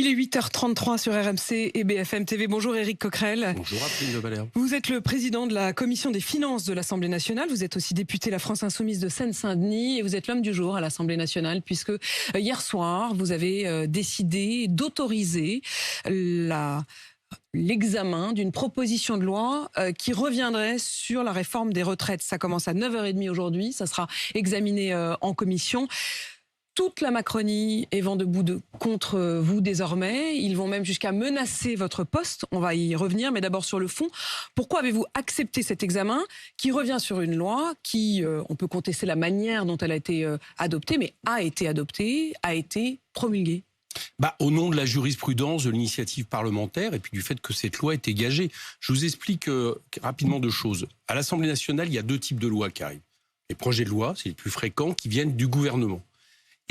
Il est 8h33 sur RMC et BFM TV. Bonjour Éric Coquerel. Bonjour Apolline de Valère. Vous êtes le président de la commission des finances de l'Assemblée nationale. Vous êtes aussi député La France Insoumise de Seine-Saint-Denis et vous êtes l'homme du jour à l'Assemblée nationale puisque hier soir, vous avez décidé d'autoriser l'examen d'une proposition de loi qui reviendrait sur la réforme des retraites. Ça commence à 9h30 aujourd'hui, ça sera examiné en commission. Toute la Macronie est vent debout contre vous désormais. Ils vont même jusqu'à menacer votre poste. On va y revenir, mais d'abord sur le fond. Pourquoi avez-vous accepté cet examen qui revient sur une loi qui, on peut contester la manière dont elle a été adoptée, mais a été adoptée, a été promulguée? Au nom de la jurisprudence, de l'initiative parlementaire et puis du fait que cette loi est gagée. Je vous explique rapidement deux choses. À l'Assemblée nationale, il y a deux types de lois qui arrivent. Les projets de loi, c'est les plus fréquents, qui viennent du gouvernement.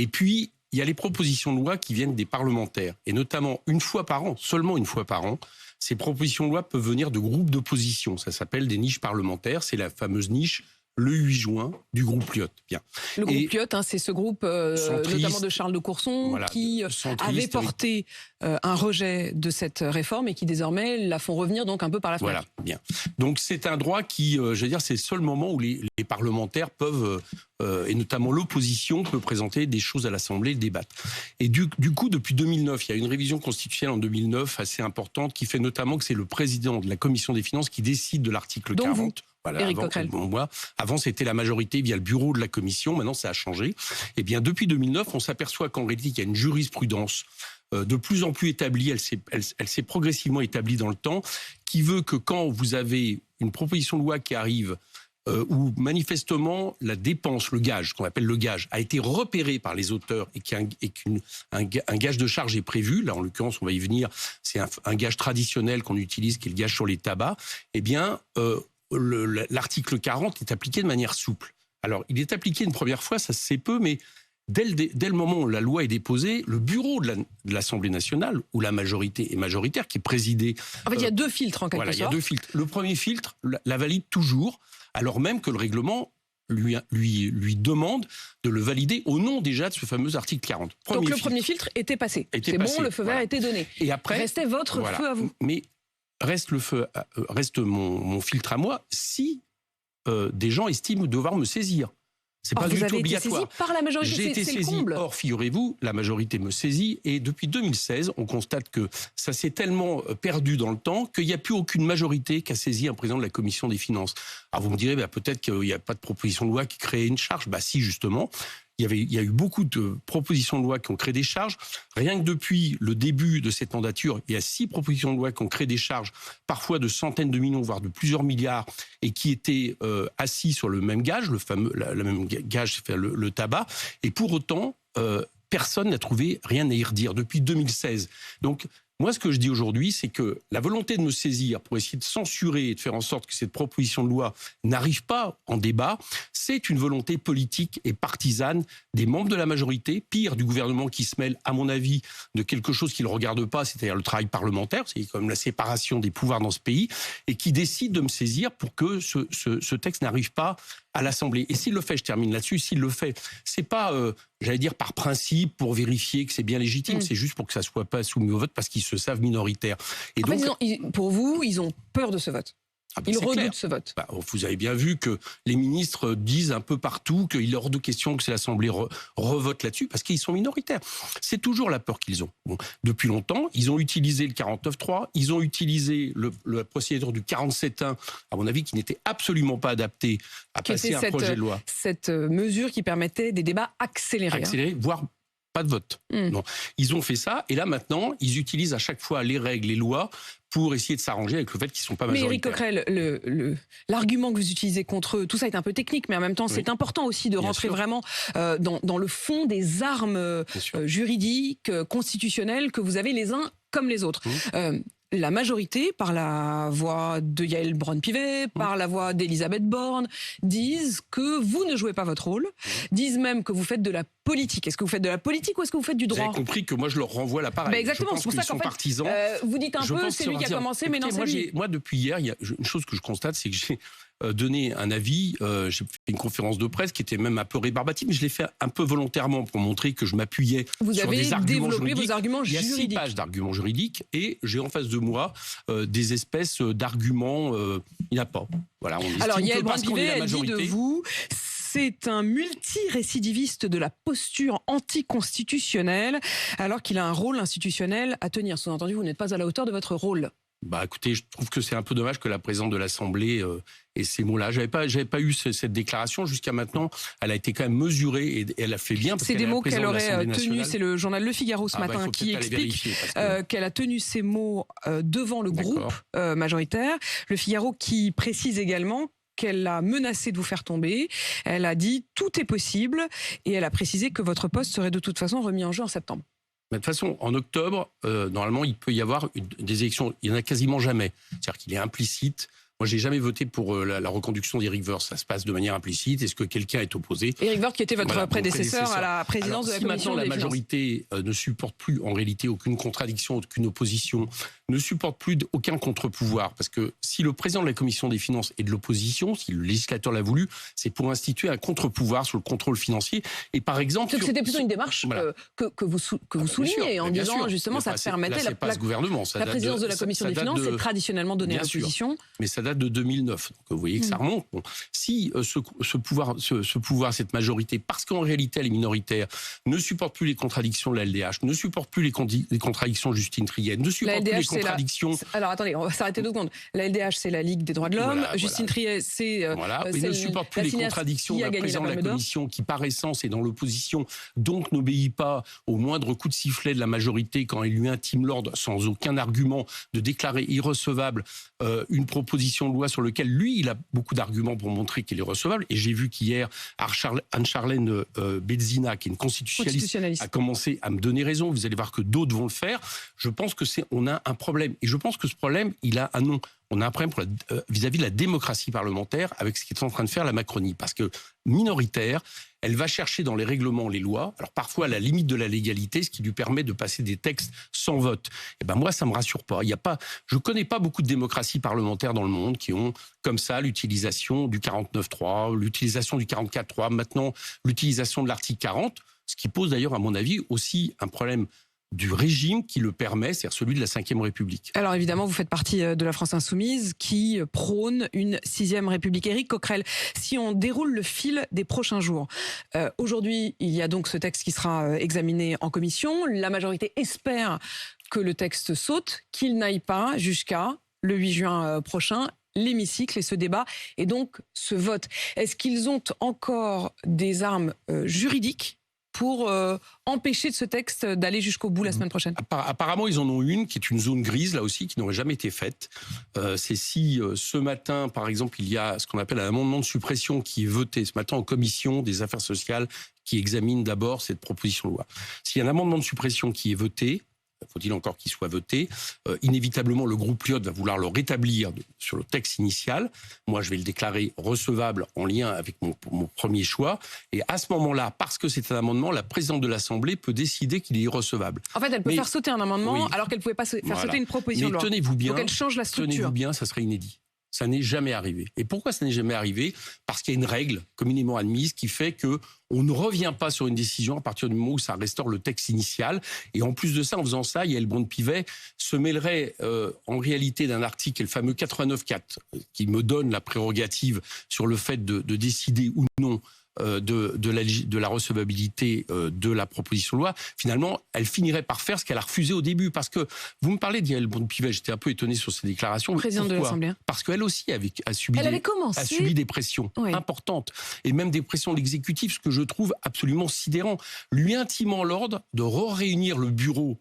Et puis, il y a les propositions de loi qui viennent des parlementaires. Et notamment, une fois par an, seulement une fois par an, ces propositions de loi peuvent venir de groupes d'opposition. Ça s'appelle des niches parlementaires. C'est la fameuse niche le 8 juin du groupe Lyotte. Bien. Le groupe Lyotte, c'est ce groupe notamment de Charles de Courson qui avait porté un rejet de cette réforme et qui désormais la font revenir donc un peu par la fenêtre. Voilà, bien. Donc c'est un droit qui, je veux dire, c'est le seul moment où les parlementaires peuvent, et notamment l'opposition, peut présenter des choses à l'Assemblée et débattre. Et du coup, depuis 2009, il y a une révision constitutionnelle en 2009 assez importante qui fait notamment que c'est le président de la Commission des finances qui décide de l'article 40. Voilà, Éric Coquerel. Avant, c'était la majorité via le bureau de la commission. Maintenant, ça a changé. Eh bien, depuis 2009, on s'aperçoit qu'en réalité, il y a une jurisprudence de plus en plus établie. Elle s'est progressivement établie dans le temps, qui veut que quand vous avez une proposition de loi qui arrive où manifestement la dépense, le gage, qu'on appelle le gage, a été repéré par les auteurs et qu'un gage de charge est prévu, là en l'occurrence on va y venir, c'est un gage traditionnel qu'on utilise, qui est le gage sur les tabacs, eh bien l'article 40 est appliqué de manière souple. Alors il est appliqué une première fois, ça se sait peu, mais dès le moment où la loi est déposée, le bureau de l'Assemblée nationale, où la majorité est majoritaire, qui est présidé... En fait, il y a deux filtres en quelque sorte. Il y a deux filtres. Le premier filtre la valide toujours, alors même que le règlement lui demande de le valider au nom déjà de ce fameux article 40. Donc le premier filtre était passé. C'est bon, le feu vert était donné. Et après, restait votre feu à vous. Mais reste mon filtre à moi si des gens estiment devoir me saisir. C'est pas du tout obligatoire. Vous avez été saisi par la majorité, j'ai été saisi. Or, figurez-vous, la majorité me saisit et depuis 2016, on constate que ça s'est tellement perdu dans le temps qu'il n'y a plus aucune majorité qui a saisi un président de la commission des finances. Alors vous me direz, peut-être qu'il n'y a pas de proposition de loi qui crée une charge. Si, justement. Il y a eu beaucoup de propositions de loi qui ont créé des charges. Rien que depuis le début de cette mandature, il y a 6 propositions de loi qui ont créé des charges, parfois de centaines de millions, voire de plusieurs milliards, et qui étaient assis sur le même gage, le même gage, le tabac. Et pour autant, personne n'a trouvé rien à y redire depuis 2016. Donc, moi, ce que je dis aujourd'hui, c'est que la volonté de me saisir pour essayer de censurer et de faire en sorte que cette proposition de loi n'arrive pas en débat, c'est une volonté politique et partisane des membres de la majorité, pire du gouvernement qui se mêle, à mon avis, de quelque chose qui ne le regarde pas, c'est-à-dire le travail parlementaire, c'est comme la séparation des pouvoirs dans ce pays, et qui décide de me saisir pour que ce texte n'arrive pas à l'Assemblée. Et s'il le fait, je termine là-dessus, s'il le fait, c'est pas, j'allais dire, par principe, pour vérifier que c'est bien légitime, c'est juste pour que ça soit pas soumis au vote parce qu'ils se savent minoritaires. Et en fait, pour vous, ils ont peur de ce vote. Ils redoutent ce vote. Vous avez bien vu que les ministres disent un peu partout qu'il est hors de question que l'Assemblée revote là-dessus parce qu'ils sont minoritaires. C'est toujours la peur qu'ils ont. Depuis longtemps, ils ont utilisé le 49.3, ils ont utilisé la procédure du 47.1, à mon avis, qui n'était absolument pas adaptée à passer un projet de loi. Cette mesure qui permettait des débats accélérés. Accélérés, voire pas de vote. Non. Ils ont fait ça, et là maintenant, ils utilisent à chaque fois les règles, les lois, pour essayer de s'arranger avec le fait qu'ils ne sont pas majoritaires. Mais Éric Coquerel, l'argument que vous utilisez contre eux, tout ça est un peu technique, mais en même temps, c'est important aussi de rentrer vraiment dans le fond des armes juridiques, constitutionnelles que vous avez les uns comme les autres. La majorité, par la voix de Yaël Braun-Pivet, par la voix d'Elisabeth Borne, disent que vous ne jouez pas votre rôle, disent même que vous faites de la politique. Est-ce que vous faites de la politique ou est-ce que vous faites du droit? Vous avez compris que moi, je leur renvoie l'appareil. Exactement, c'est pour ça qu'en fait, vous dites un peu, c'est lui qui a commencé, mais non, c'est lui. Moi, depuis hier, il y a une chose que je constate, c'est que j'ai donné un avis, j'ai fait une conférence de presse qui était même un peu rébarbative, mais je l'ai fait un peu volontairement pour montrer que je m'appuyais sur des arguments juridiques. Vos arguments juridiques. Il y a 6 pages d'arguments juridiques et j'ai en face de moi des espèces d'arguments, il n'y en a pas. Voilà, alors, Yael Braun-Pivet, elle dit de vous... C'est un multirécidiviste de la posture anticonstitutionnelle, alors qu'il a un rôle institutionnel à tenir. Sous-entendu, vous n'êtes pas à la hauteur de votre rôle. Bah, écoutez, je trouve que c'est un peu dommage que la présidente de l'Assemblée ait ces mots-là. J'avais pas eu cette déclaration jusqu'à maintenant. Elle a été quand même mesurée et elle a fait bien. C'est des mots qu'elle aurait tenus. C'est le journal Le Figaro ce matin qui explique qu'elle a tenu ces mots devant le groupe majoritaire. Le Figaro qui précise également qu'elle a menacé de vous faire tomber. Elle a dit tout est possible et elle a précisé que votre poste serait de toute façon remis en jeu en septembre. Mais de toute façon, en octobre, normalement, il peut y avoir des élections. Il n'y en a quasiment jamais. C'est-à-dire qu'il est implicite. Moi, j'ai jamais voté pour la reconduction d'Éric Woerth. Ça se passe de manière implicite. Est-ce que quelqu'un est opposé? Éric Woerth, qui était votre prédécesseur à la présidence de la Commission des Finances. Si maintenant la majorité ne supporte plus, en réalité, aucune contradiction, aucune opposition, ne supporte plus aucun contre-pouvoir, parce que si le président de la Commission des Finances est de l'opposition, si le législateur l'a voulu, c'est pour instituer un contre-pouvoir sur le contrôle financier. Et par exemple, c'était plutôt une démarche que vous soulignez en disant justement ça permettait la présidence de la Commission des Finances, c'est traditionnellement donné à l'opposition. Mais ça date de 2009. Donc vous voyez que ça remonte. Bon. Si ce pouvoir, cette majorité, parce qu'en réalité elle est minoritaire, ne supporte plus les contradictions de la LDH, ne supporte plus les contradictions de Justine Triet, ne supporte plus les contradictions... Alors attendez, on va s'arrêter 2 secondes. La LDH, c'est la Ligue des droits de l'homme. Justine Triet, c'est... mais ne supporte plus les contradictions de la présidente de la Commission qui, par essence, est dans l'opposition, donc n'obéit pas au moindre coup de sifflet de la majorité quand elle lui intime l'ordre, sans aucun argument, de déclarer irrecevable une proposition de loi sur laquelle lui, il a beaucoup d'arguments pour montrer qu'il est recevable. Et j'ai vu qu'hier, Anne-Charlène Bézina, qui est une constitutionnaliste, a commencé à me donner raison. Vous allez voir que d'autres vont le faire. Je pense que on a un problème. Et je pense que ce problème, il a un nom. On a un problème vis-à-vis de la démocratie parlementaire avec ce qu'est en train de faire la Macronie. Parce que minoritaire, elle va chercher dans les règlements les lois, alors parfois à la limite de la légalité, ce qui lui permet de passer des textes sans vote. Et ben moi, ça me rassure pas. Je connais pas beaucoup de démocraties parlementaires dans le monde qui ont comme ça l'utilisation du 49.3, l'utilisation du 44.3, maintenant l'utilisation de l'article 40, ce qui pose d'ailleurs, à mon avis, aussi un problème du régime qui le permet, c'est-à-dire celui de la Ve République. Alors évidemment, vous faites partie de la France Insoumise qui prône une 6e République. Éric Coquerel, si on déroule le fil des prochains jours, aujourd'hui, il y a donc ce texte qui sera examiné en commission. La majorité espère que le texte saute, qu'il n'aille pas jusqu'à le 8 juin prochain, l'hémicycle et ce débat et donc ce vote. Est-ce qu'ils ont encore des armes juridiques pour empêcher de ce texte d'aller jusqu'au bout la semaine prochaine? Apparemment, ils en ont une qui est une zone grise, là aussi, qui n'aurait jamais été faite. C'est si ce matin, par exemple, il y a ce qu'on appelle un amendement de suppression qui est voté ce matin en commission des affaires sociales qui examine d'abord cette proposition de loi. S'il y a un amendement de suppression qui est voté, faut-il encore qu'il soit voté, inévitablement le groupe Lyot va vouloir le rétablir sur le texte initial. Moi, je vais le déclarer recevable en lien avec mon premier choix. Et à ce moment-là, parce que c'est un amendement, la présidente de l'Assemblée peut décider qu'il est irrecevable. En fait, elle peut faire sauter un amendement alors qu'elle ne pouvait pas faire sauter une proposition de loi. Tenez-vous bien, donc elle change la structure. Tenez-vous bien, ça serait inédit. Ça n'est jamais arrivé. Et pourquoi ça n'est jamais arrivé? Parce qu'il y a une règle communément admise qui fait que on ne revient pas sur une décision à partir du moment où ça restaure le texte initial. Et en plus de ça, en faisant ça, Yael Braun-Pivet se mêlerait en réalité d'un article, qui est le fameux 89.4, qui me donne la prérogative sur le fait de décider ou non de la recevabilité de la proposition de loi. Finalement, elle finirait par faire ce qu'elle a refusé au début. Parce que vous me parlez d'Yael Braun-Pivet, j'étais un peu étonné sur ses déclarations. Présidente de l'Assemblée. Parce qu'elle aussi a subi des pressions importantes. Et même des pressions de l'exécutif, ce que je trouve absolument sidérant. Lui intimant l'ordre de réunir le bureau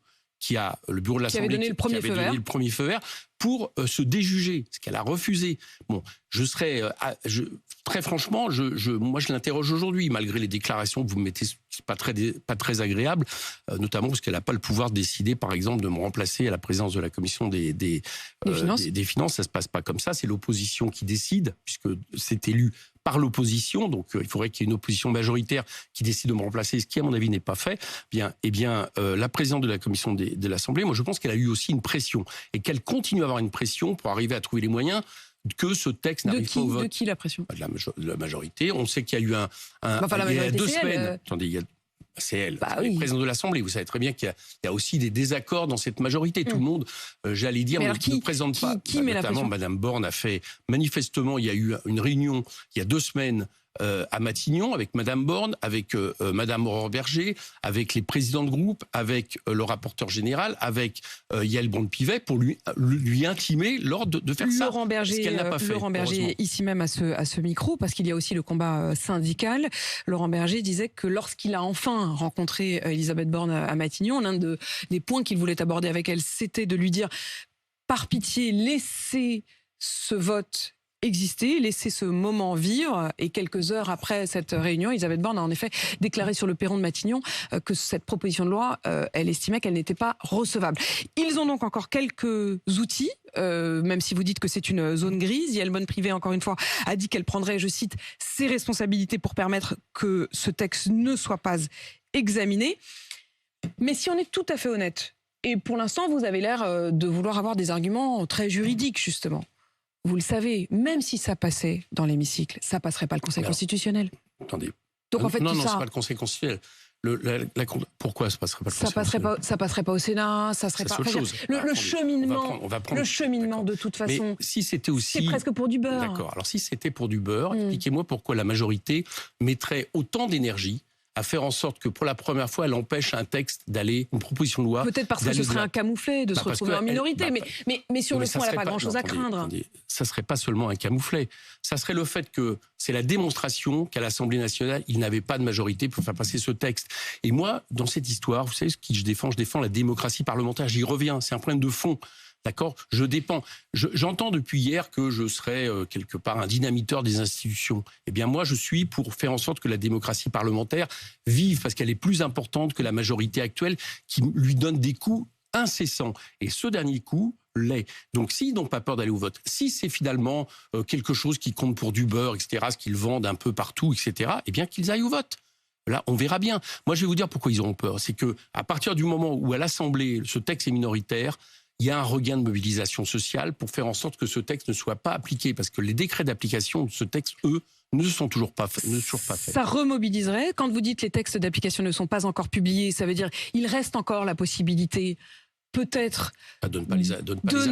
le bureau de l'Assemblée qui avait donné le premier feu vert pour se déjuger, ce qu'elle a refusé. Bon, très franchement, moi je l'interroge aujourd'hui, malgré les déclarations que vous me mettez, c'est pas très agréable, notamment parce qu'elle n'a pas le pouvoir de décider, par exemple, de me remplacer à la présidence de la commission des finances. Ça se passe pas comme ça, c'est l'opposition qui décide, puisque c'est élu par l'opposition, donc il faudrait qu'il y ait une opposition majoritaire qui décide de me remplacer, ce qui à mon avis n'est pas fait, la présidente de la commission de l'Assemblée, moi je pense qu'elle a eu aussi une pression et qu'elle continue à avoir une pression pour arriver à trouver les moyens que ce texte n'arrive pas au vote. De qui la pression? De la majorité. On sait qu'il y a eu il y a 2 semaines. Attendez, c'est elle, oui. présidente de l'Assemblée. Vous savez très bien qu'il y a aussi des désaccords dans cette majorité. Tout le monde, j'allais dire, ne présente pas. Qui met la pression? Notamment, Madame Borne a fait, manifestement, il y a eu une réunion il y a 2 semaines à Matignon avec Madame Borne, avec Madame Aurore Berger, avec les présidents de groupe, avec le rapporteur général, avec Yael Braun-Pivet pour lui intimer l'ordre de faire Laurent Berger, ce qu'elle n'a pas fait. Laurent Berger, ici même à ce micro, parce qu'il y a aussi le combat syndical. Laurent Berger disait que lorsqu'il a enfin rencontré Elisabeth Borne à Matignon, l'un des points qu'il voulait aborder avec elle, c'était de lui dire par pitié, laissez ce vote exister, laisser ce moment vivre. Et quelques heures après cette réunion, Elisabeth Borne a en effet déclaré sur le perron de Matignon que cette proposition de loi, elle estimait qu'elle n'était pas recevable. Ils ont donc encore quelques outils, même si vous dites que c'est une zone grise. Yael Braun-Pivet, encore une fois, a dit qu'elle prendrait, je cite, ses responsabilités pour permettre que ce texte ne soit pas examiné. Mais si on est tout à fait honnête, et pour l'instant, vous avez l'air de vouloir avoir des arguments très juridiques, justement. Vous le savez, même si ça passait dans l'hémicycle, ça passerait pas le Conseil constitutionnel. Attendez. Donc en fait, non, c'est pas le Conseil constitutionnel. Pourquoi ça passerait pas le Conseil constitutionnel? Ça passerait pas au Sénat, ça serait pas. Autre chose. Le cheminement, le cheminement de toute façon. Mais si c'était aussi, c'est presque pour du beurre. D'accord. Alors si c'était pour du beurre, expliquez-moi pourquoi la majorité mettrait autant d'énergie à faire en sorte que pour la première fois, elle empêche un texte d'aller, une proposition de loi. Peut-être parce que ce serait un camouflet de se retrouver en minorité, mais sur le fond, elle n'a pas grand-chose à craindre. Attendez, ça ne serait pas seulement un camouflet. Ça serait le fait que c'est la démonstration qu'à l'Assemblée nationale, il n'avait pas de majorité pour faire passer ce texte. Et moi, dans cette histoire, vous savez ce que je défends? Je défends la démocratie parlementaire. J'y reviens, c'est un problème de fond. D'accord ? J'entends depuis hier que je serais quelque part un dynamiteur des institutions. Eh bien moi, je suis pour faire en sorte que la démocratie parlementaire vive, parce qu'elle est plus importante que la majorité actuelle qui lui donne des coups incessants. Et ce dernier coup l'est. Donc s'ils n'ont pas peur d'aller au vote, si c'est finalement quelque chose qui compte pour du beurre, etc., ce qu'ils vendent un peu partout, etc., eh bien qu'ils aillent au vote. Là, on verra bien. Moi, je vais vous dire pourquoi ils auront peur. C'est que à partir du moment où à l'Assemblée, ce texte est minoritaire, il y a un regain de mobilisation sociale pour faire en sorte que ce texte ne soit pas appliqué, parce que les décrets d'application de ce texte, eux, ne sont toujours pas faits. Ça remobiliserait. Quand vous dites les textes d'application ne sont pas encore publiés, ça veut dire qu'il reste encore la possibilité peut-être de ne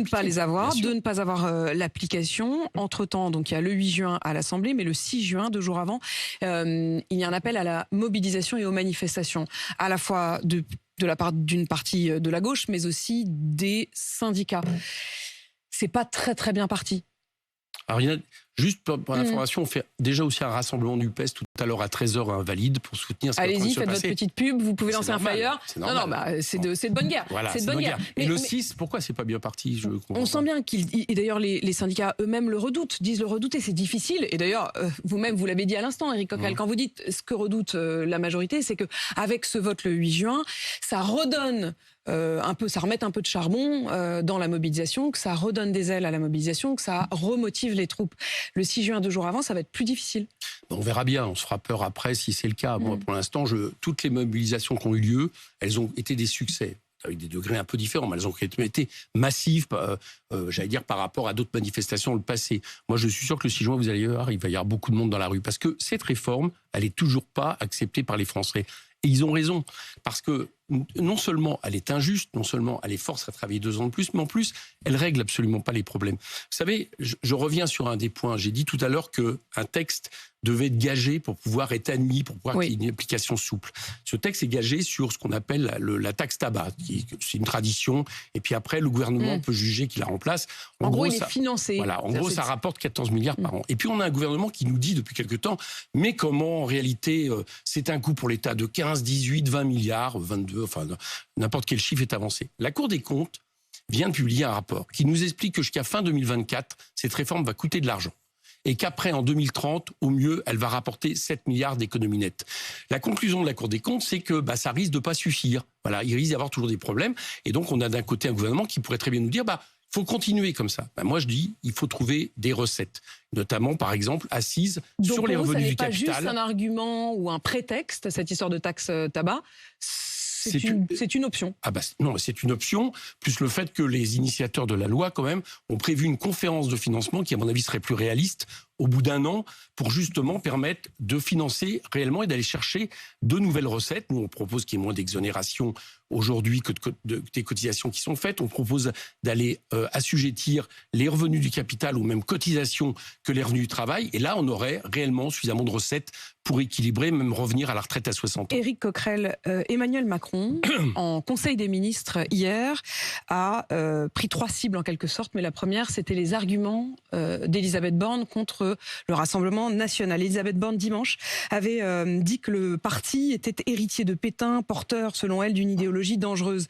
pas les avoir, de ne pas avoir l'application. Entre-temps, donc il y a le 8 juin à l'Assemblée, mais le 6 juin, 2 jours avant, il y a un appel à la mobilisation et aux manifestations, à la fois de la part d'une partie de la gauche, mais aussi des syndicats. C'est pas très très bien parti. Alors, il y a, juste pour l'information, on fait déjà aussi un rassemblement du PES tout à l'heure à 13h à Invalide pour soutenir ce qui est en train de se passer. Allez-y, faites votre petite pub, vous pouvez lancer normal, un flyer. Non, c'est de bonne guerre. Voilà, c'est de bonne guerre. Et le 6, pourquoi c'est pas bien parti? On sent bien et d'ailleurs les syndicats eux-mêmes le redoutent, disent le redouter, c'est difficile. Et d'ailleurs, vous-même, vous l'avez dit à l'instant, Éric Coquerel, quand vous dites ce que redoute la majorité, c'est que avec ce vote le 8 juin, ça redonne ça remet un peu de charbon dans la mobilisation, que ça redonne des ailes à la mobilisation, que ça remotive les troupes. Le 6 juin, 2 jours avant, ça va être plus difficile. On verra bien, on se fera peur après si c'est le cas. Moi, pour l'instant, toutes les mobilisations qui ont eu lieu, elles ont été des succès, avec des degrés un peu différents, mais elles ont été massives, j'allais dire, par rapport à d'autres manifestations dans le passé. Moi, je suis sûr que le 6 juin, il va y avoir beaucoup de monde dans la rue, parce que cette réforme, elle n'est toujours pas acceptée par les Français. Et ils ont raison, parce que non seulement elle est injuste, non seulement elle les force à travailler 2 ans de plus, mais en plus, elle règle absolument pas les problèmes. Vous savez, je reviens sur un des points. J'ai dit tout à l'heure qu'un texte devait être gagé pour pouvoir être admis, pour pouvoir qu'il y ait une application souple. Ce texte est gagé sur ce qu'on appelle la taxe tabac. C'est une tradition, et puis après, le gouvernement peut juger qu'il la remplace. En gros, il est financé. Voilà, en gros, ça rapporte 14 milliards par an. Et puis, on a un gouvernement qui nous dit depuis quelque temps, mais comment, en réalité, c'est un coût pour l'État de 15, 18, 20 milliards, 22, enfin, n'importe quel chiffre est avancé. La Cour des comptes vient de publier un rapport qui nous explique que jusqu'à fin 2024, cette réforme va coûter de l'argent. Et qu'après, en 2030, au mieux, elle va rapporter 7 milliards d'économies nettes. La conclusion de la Cour des comptes, c'est que ça risque de pas suffire. Voilà, il risque d'y avoir toujours des problèmes. Et donc, on a d'un côté un gouvernement qui pourrait très bien nous dire, il faut continuer comme ça. Moi, je dis, il faut trouver des recettes, notamment, par exemple, assises sur les revenus du capital. Donc, ça n'est pas juste un argument ou un prétexte, cette histoire de taxe tabac. C'est une option. Non, c'est une option, plus le fait que les initiateurs de la loi, quand même, ont prévu une conférence de financement qui, à mon avis, serait plus réaliste au bout d'un an pour justement permettre de financer réellement et d'aller chercher de nouvelles recettes. Nous, on propose qu'il y ait moins d'exonération aujourd'hui que des cotisations qui sont faites. On propose d'aller assujettir les revenus du capital aux mêmes cotisations que les revenus du travail. Et là, on aurait réellement suffisamment de recettes pour équilibrer, même revenir à la retraite à 60 ans. Éric Coquerel, Emmanuel Macron, en Conseil des ministres hier, a pris 3 cibles en quelque sorte. Mais la première, c'était les arguments d'Elisabeth Borne contre le Rassemblement national. Elisabeth Borne, dimanche, avait dit que le parti était héritier de Pétain, porteur, selon elle, d'une idéologie dangereuse.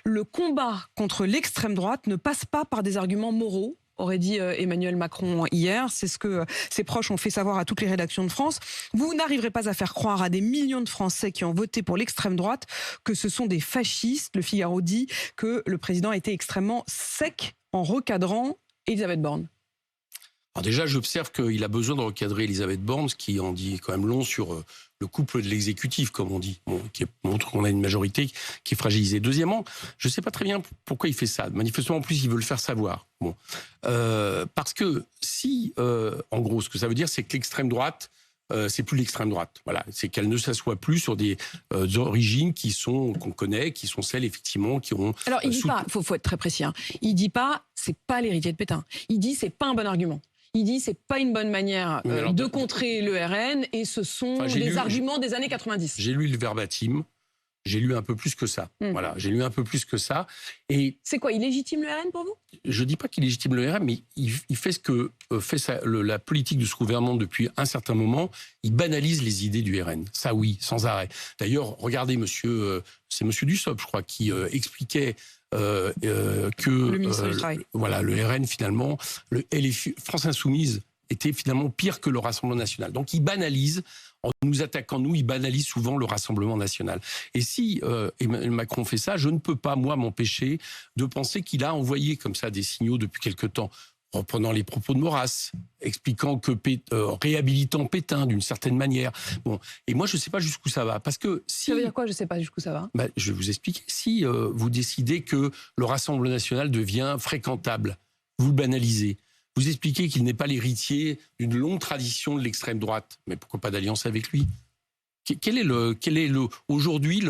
Le combat contre l'extrême droite ne passe pas par des arguments moraux, aurait dit Emmanuel Macron hier. C'est ce que ses proches ont fait savoir à toutes les rédactions de France. Vous n'arriverez pas à faire croire à des millions de Français qui ont voté pour l'extrême droite que ce sont des fascistes. Le Figaro dit que le président a été extrêmement sec en recadrant Elisabeth Borne. Alors déjà, j'observe qu'il a besoin de recadrer Elisabeth Borne, ce qui en dit quand même long sur le couple de l'exécutif, comme on dit, qui montre qu'on a une majorité qui est fragilisée. Deuxièmement, je ne sais pas très bien pourquoi il fait ça. Manifestement, en plus, il veut le faire savoir. Parce que si, en gros, ce que ça veut dire, c'est que l'extrême droite, c'est plus l'extrême droite. Voilà, c'est qu'elle ne s'assoit plus sur des origines qu'on connaît, qui sont celles effectivement qui ont. Alors il dit pas, faut être très précis. Hein. Il dit pas, c'est pas l'héritier de Pétain. Il dit c'est pas un bon argument. Il dit c'est pas une bonne manière de contrer le RN et ce sont des arguments des années 90. J'ai lu le verbatim. J'ai lu un peu plus que ça. Voilà, j'ai lu un peu plus que ça. Et c'est quoi, il légitime le RN pour vous ? Je dis pas qu'il légitime le RN, mais il fait ce que fait la politique de ce gouvernement depuis un certain moment. Il banalise les idées du RN. Ça, oui, sans arrêt. D'ailleurs, regardez, c'est Monsieur Dussopt, je crois, qui expliquait que le ministre du Travail. Voilà, le RN finalement, France Insoumise était finalement pire que le Rassemblement national. Donc, il banalise. En nous attaquant, il banalise souvent le Rassemblement national. Et si Emmanuel Macron fait ça, je ne peux pas, moi, m'empêcher de penser qu'il a envoyé comme ça des signaux depuis quelque temps, reprenant les propos de Maurras, expliquant que réhabilitant Pétain d'une certaine manière. Bon, et moi, je ne sais pas jusqu'où ça va. Parce que si... Ça veut dire quoi, je ne sais pas jusqu'où ça va ? Je vais vous expliquer. Si vous décidez que le Rassemblement national devient fréquentable, vous le banalisez. Vous expliquez qu'il n'est pas l'héritier d'une longue tradition de l'extrême droite. Mais pourquoi pas d'alliance avec lui ? Quelle est aujourd'hui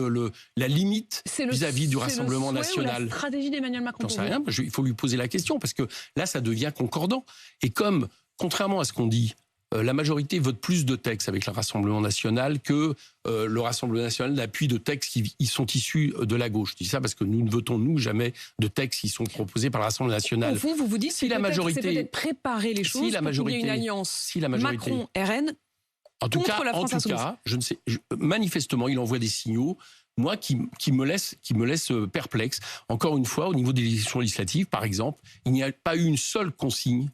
la limite vis-à-vis du Rassemblement national ? La stratégie d'Emmanuel Macron. J'en sais rien. Il faut lui poser la question parce que là, ça devient concordant. Et comme, contrairement à ce qu'on dit, la majorité vote plus de textes avec le Rassemblement national que le Rassemblement national n'appuie de textes qui sont issus de la gauche. Je dis ça parce que nous ne votons, nous, des textes qui sont proposés par le Rassemblement national. Au fond, vous dites si que la majorité, c'est peut-être préparer les choses pour qu'il y ait une alliance Macron-RN. En tout cas, je ne sais. Manifestement, il envoie des signaux, moi, qui me laissent perplexe. Encore une fois, au niveau des élections législatives, par exemple, il n'y a pas eu une seule consigne,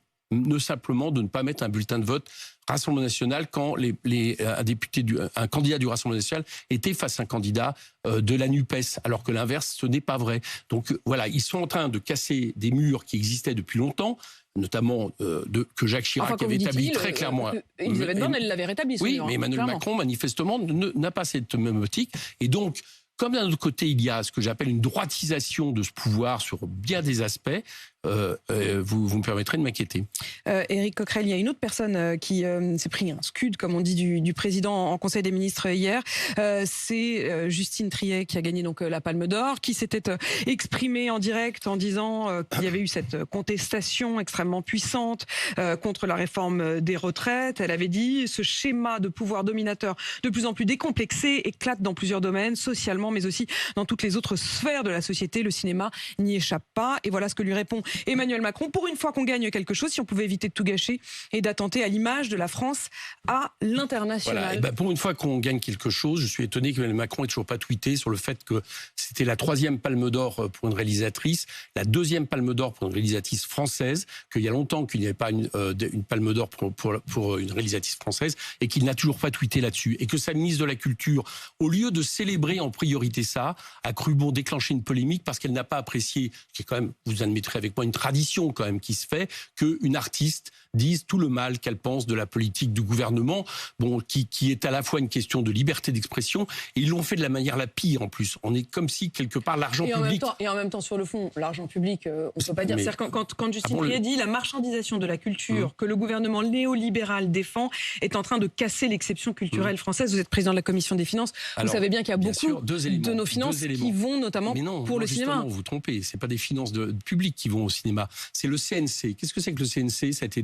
simplement de ne pas mettre un bulletin de vote Rassemblement national quand un candidat du Rassemblement national était face à un candidat de la NUPES, alors que l'inverse, ce n'est pas vrai. Donc voilà, ils sont en train de casser des murs qui existaient depuis longtemps, notamment que Jacques Chirac avait établi très clairement. Elisabeth Borne, elle l'avait rétabli. Oui, mais Emmanuel Macron, manifestement, n'a pas cette même optique. Et donc, comme d'un autre côté, il y a ce que j'appelle une droitisation de ce pouvoir sur bien des aspects, vous me permettrez de m'inquiéter. Éric Coquerel, il y a une autre personne qui s'est pris un scud, comme on dit, du président en Conseil des ministres hier. C'est Justine Triet qui a gagné donc la Palme d'Or, qui s'était exprimée en direct en disant qu'il y avait eu cette contestation extrêmement puissante contre la réforme des retraites. Elle avait dit « Ce schéma de pouvoir dominateur de plus en plus décomplexé éclate dans plusieurs domaines, socialement, mais aussi dans toutes les autres sphères de la société. Le cinéma n'y échappe pas. » Et voilà ce que lui répond Emmanuel Macron. Pour une fois qu'on gagne quelque chose, si on pouvait éviter de tout gâcher et d'attenter à l'image de la France à l'international. Voilà. Pour une fois qu'on gagne quelque chose, je suis étonné qu'Emmanuel Macron n'ait toujours pas tweeté sur le fait que c'était la 3e Palme d'Or pour une réalisatrice, la 2e Palme d'Or pour une réalisatrice française, qu'il y a longtemps qu'il n'y avait pas une Palme d'Or pour une réalisatrice française et qu'il n'a toujours pas tweeté là-dessus. Et que sa ministre de la Culture, au lieu de célébrer en priorité ça, a cru bon déclencher une polémique parce qu'elle n'a pas apprécié, qui est quand même, vous admettrez avec pratiquement une tradition quand même qui se fait, qu'une artiste dise tout le mal qu'elle pense de la politique du gouvernement, bon, qui est à la fois une question de liberté d'expression, et ils l'ont fait de la manière la pire en plus. On est comme si, quelque part, l'argent public... Et en même temps, sur le fond, l'argent public, on ne peut pas dire... Mais... C'est-à-dire quand Justine Triet dit la marchandisation de la culture que le gouvernement néolibéral défend est en train de casser l'exception culturelle française. Vous êtes président de la Commission des finances. Vous savez bien qu'il y a beaucoup de nos finances qui vont notamment pour le cinéma. Vous vous trompez, ce n'est pas des finances publiques qui vont au cinéma, c'est le CNC. Qu'est-ce que c'est que le CNC? Ça a été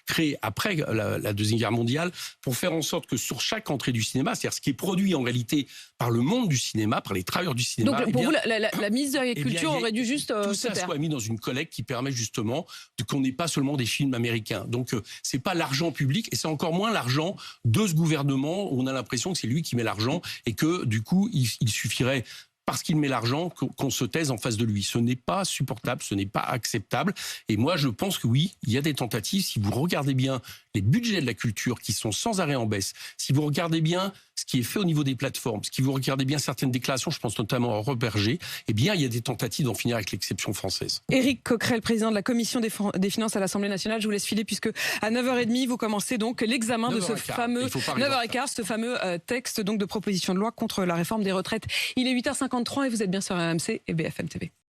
créé après la Deuxième Guerre mondiale pour faire en sorte que sur chaque entrée du cinéma, c'est-à-dire ce qui est produit en réalité par le monde du cinéma, par les travailleurs du cinéma... Donc pour vous, la ministre de l'Agriculture aurait dû juste tout ça soit mis dans une collecte qui permet justement qu'on n'ait pas seulement des films américains. Donc c'est pas l'argent public et c'est encore moins l'argent de ce gouvernement où on a l'impression que c'est lui qui met l'argent et que du coup il suffirait, parce qu'il met l'argent, qu'on se taise en face de lui. Ce n'est pas supportable, ce n'est pas acceptable. Et moi, je pense que oui, il y a des tentatives. Si vous regardez bien les budgets de la culture qui sont sans arrêt en baisse, si vous regardez bien ce qui est fait au niveau des plateformes, si vous regardez bien certaines déclarations, je pense notamment à Robert G, eh bien, il y a des tentatives d'en finir avec l'exception française. Éric Coquerel, président de la Commission des finances à l'Assemblée nationale, je vous laisse filer puisque à 9h30, vous commencez donc l'examen de ce fameux 9h15, ce fameux texte donc de proposition de loi contre la réforme des retraites. Il est 8h53 et vous êtes bien sur RMC et BFM TV.